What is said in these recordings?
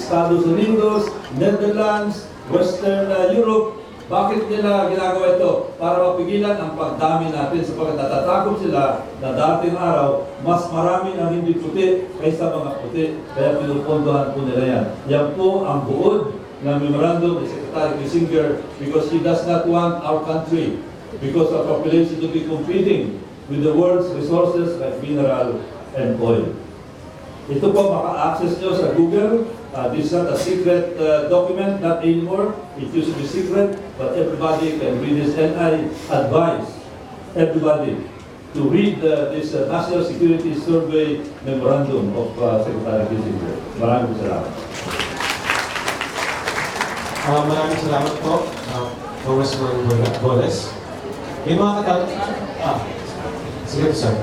Estados Unidos, Netherlands, Western Europe. Bakit nila ginagawa ito? Para mapigilan ang pagdami natin sapagkat natatakot sila na dating araw, mas marami ang hindi puti kaysa mga puti. Kaya pinupondohan po nila yan. Yan po ang buod ng memorandum ni Secretary Kissinger because he does not want our country, because of population, to be competing with the world's resources like mineral and oil. Ito po maka-access nyo sa Google. This is not a secret document, not anymore. It used to be secret, but everybody can read this. And I advise everybody to read this National Security Survey Memorandum of Secretary Kissinger. Maraming salamat. Maraming salamat po, Congressman Boles. May mga katanong? Sige po, sir.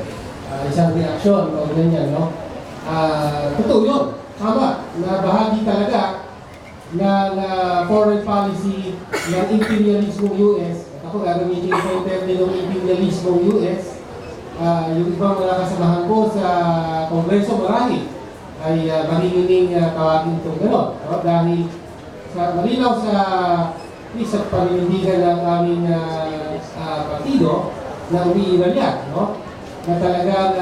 Isang reaksyon, kaugnay niya, no? Totoo yun. Tama, na bahagi talaga ng foreign policy ng imperialismong US. At ako gagamitin ko yung terminong imperialismong US. Yung ibang mga kasamahan ko sa Kongreso marami ay mahihiling tawagin itong gano'n. No? Dahil malinaw sa isang paninindigan ng aming partido na umiiral yan, no? Na talagang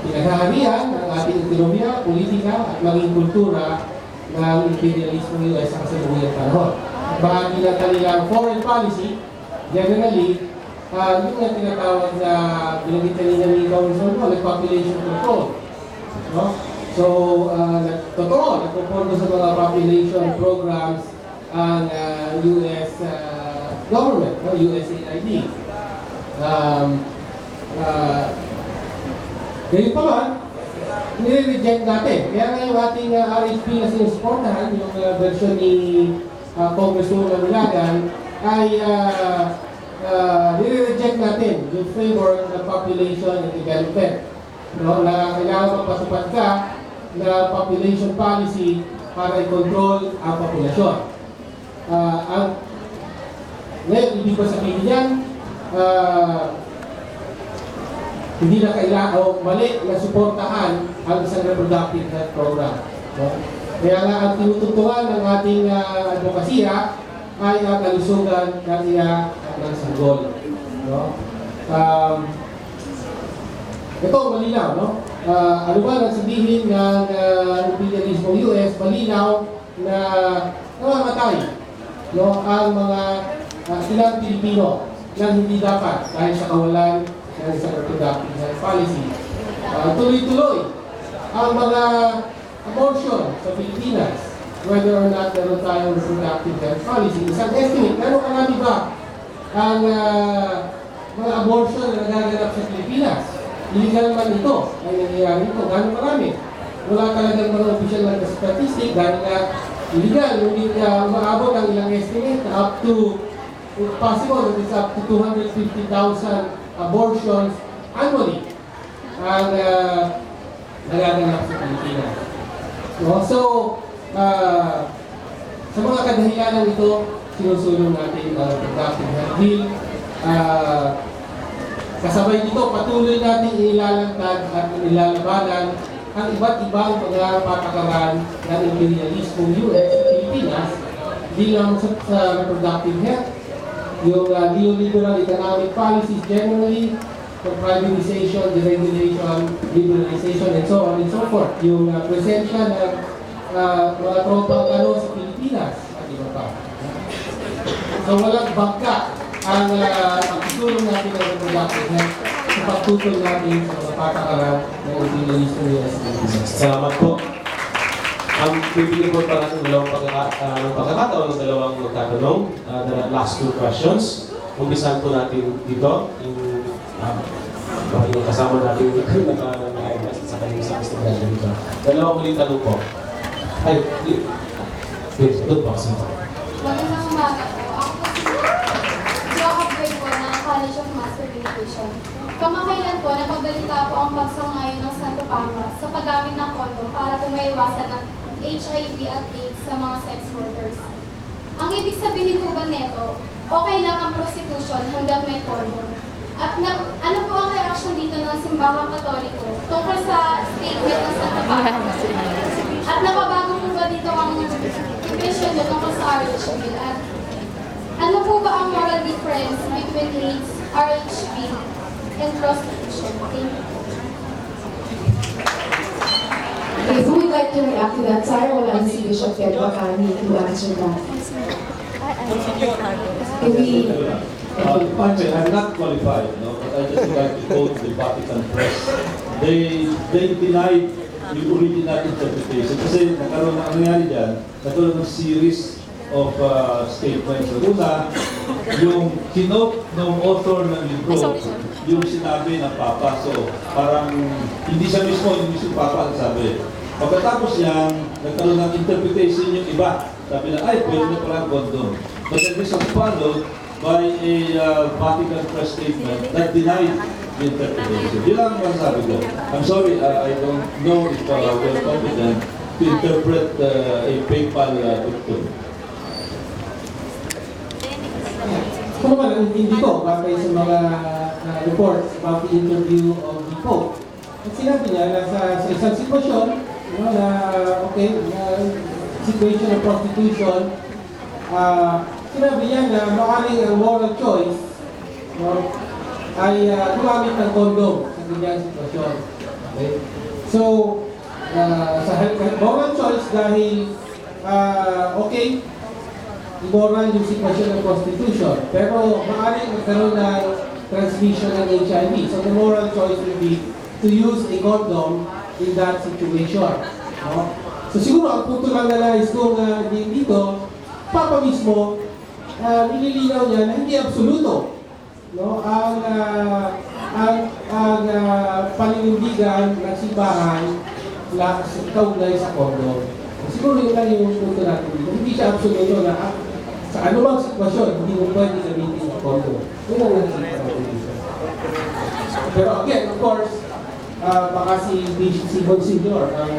pinaghaharian ng ating ekonomiya, politika at maging kultura ng imperialismo US sa kasalukuyang panahon. Bahagi ng kanilang foreign policy, generally, yung na tinatawag na binanggit kanina ni Congressman Paul, population control. No? So, totoo, nagpupunto sa mga population programs ang US government, no? USAID. Ganyan pa man, nire-reject natin. Kaya nga yung ating RHP na sinusuportahan, yung version ni Congresswoman Milagan, ay nire-reject natin yung framework ng population and development. No? Na kailangan magpasupad ka na population policy para i-control ang populasyon. Ngayon, ibig ko sabihin yan, hindi na kailangan o mali na suportahan ang isang reproductive health program. No? Kaya nga ang tinututuan ng ating advokasya ay ang kalusugan ng iya at ng sanggol. No? Ito, malinaw. No? Ano ba ang sabihin ng imperialismo US? Malinaw na namamatay, no? Ang mga ilang Pilipino na hindi dapat dahil sa kawalan ng isang reproductive health policy. Tuloy-tuloy ang mga abortion sa Pilipinas, whether or not meron tayong reproductive health policy. Isang estimate, gano'ng karami ba ang mga abortion na nagaganap sa Pilipinas? Illegal man ito ay nangyayari ito. Gano'ng karami? Wala talagang mga official na statistic dahil na illegal. Ngunit umaabot ang ilang estimate na up to, if possible, it is up to 250,000 abortions annually ang nagaganap sa Pilipinas. So, sa mga kadahilanan ito, sinusulong natin ang reproductive health bill. Kasabay nito, patuloy natin ilalantad at ilalabanan ang iba't ibang mga patakaran ng imperialismo US sa Pilipinas, hindi lang sa reproductive health, yung neoliberal economic policies generally, the privatization, deregulation, liberalization, and so on and so forth. Yung presensya ng mga tropang ano sa Pilipinas at iba pa. So walang bangka ang pagtutulong natin ng reproductive health sa pagtutulong natin sa mga patakaran ng imperialismo US sa Pilipinas. Salamat po. Ang pipili po pa natin dalawang pagkakataon ng dalawang magtatanong. The last two questions. Umpisan po natin dito. Yung kasama natin naka-i-guest sa kanyang sa Mr. President dito. Dalawang ulit tanong po. Ay, please, doon po kasi. Magandang umaga po. Ako po si Jacob Gray po ng College of Mass Communication. Kamakailan po, napabalita po ang pagsangay ng Santo Pangras sa paggamit ng kondom para po maiwasan ng HIV at AIDS sa mga sex workers. Ang ibig sabihin po ba neto, okay lang ang prostitution hanggang may kondom? At ano po ang reaksyon dito ng Simbahang Katoliko tungkol sa statement ng Santo Pangras? nyo tungkol sa RH Bill at ano po ba ang moral difference between AIDS, RH Bill, and prostitution? Thank you. Okay, who would like to react to that? Sarah, wala si Bishop Ted Bacani to answer that. Can we... Finally, I'm not qualified, no, but I just would like to quote the Vatican Press. They denied yung original interpretation kasi nagkaroon ng nangyari dyan, nagkaroon ng series of statements. Una, yung kinote ng author ng libro, yung sinabi ng Papa. So, parang hindi siya mismo Papa ang sabi. Pagkatapos yan, nagkaroon ng interpretation yung iba. Sabi na, ay, pwede na pala condom. But then this was followed by a Vatican Press statement that denied the interpretation. Yun lang ang masasabi ko. I'm sorry, I don't know if we're competent to interpret a PayPal dictum. Kung naman, hindi ko, bakit sa mga reports about the interview of the Pope, at sinabi niya na sa isang sitwasyon, na okay, situation of prostitution, sinabi niya na maaaring ang moral choice ay gumamit ng condom sa ganyang sitwasyon. Okay? So, sa moral choice dahil okay, immoral yung sitwasyon ng prostitution, pero maaaring magkaroon ng transmission ng HIV. So the moral choice will be to use a condom in that situation. No? So siguro ang punto lang na nais kong dito, Papa mismo, nililinaw niya na hindi absoluto, no, ang paninindigan ng simbahan na kaugnay sa condom. Siguro yun lang yung punto natin dito. Hindi siya absoluto na sa anumang sitwasyon, hindi mo pwede gamitin ang condom. Yun lang natin dito. Pero again, of course, baka si Monsignor ang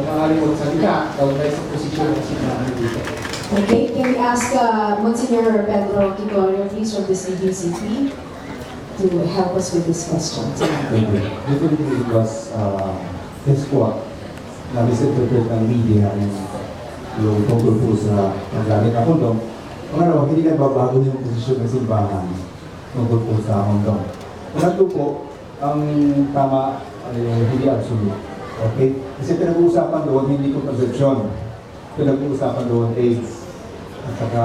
maaaring magsalita kaugnay sa posisyon ng simbahan dito. Okay, can we ask Monsignor Pedro Gregorio, please, from the CDCP, to help us with this question? Thank you. Definitely it was his quote na misinterpret ng media yung tungkol po sa paggamit ng kondom. Pangalawa, hindi nagbabago yung posisyon ng simbahan tungkol po sa kondom. Pangatlo po, ang tama ay hindi absolute. Okay? Kasi pinag-uusapan doon, hindi contraception. Pinag-uusapan doon AIDS. At saka,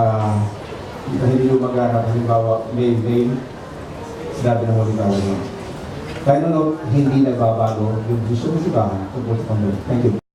hindi lumaganap, halimbawa, male, sinabi ng halimbawa yun. Kaya hindi nagbabago yung posisyon ng simbahan tungkol sa kondom. Thank you.